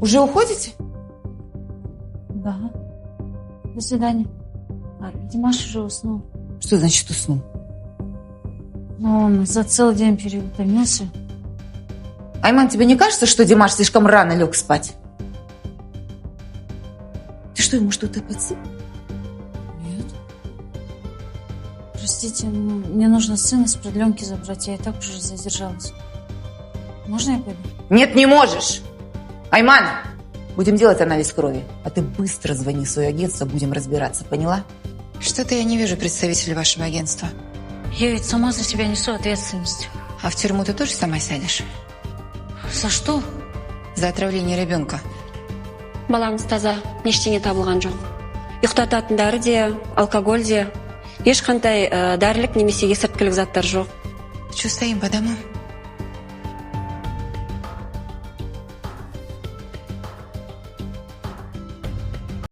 Уже уходите? Да. До свидания. Димаш уже уснул. Что значит уснул? Но он за целый день переутомился. Айман, тебе не кажется, что Димаш слишком рано лег спать? Ты что, ему что-то подсыпал? Нет. Простите, мне нужно сына с продленки забрать. Я и так уже задержалась. Можно я пойду? Нет, не можешь. Айман, будем делать анализ крови. А ты быстро звони в свое агентство, будем разбираться, поняла? Что-то я не вижу представителей вашего агентства. Я ведь сама за себя несу ответственность. А в тюрьму ты тоже сама сядешь? За что? За отравление ребенка. Балаңыз таза, ештеңе табылған жоқ. Ұйықтататын дәрі де, алкоголь де, ешқандай дәрілік немесе есірткілік заттар жоқ. Что стоим по домам?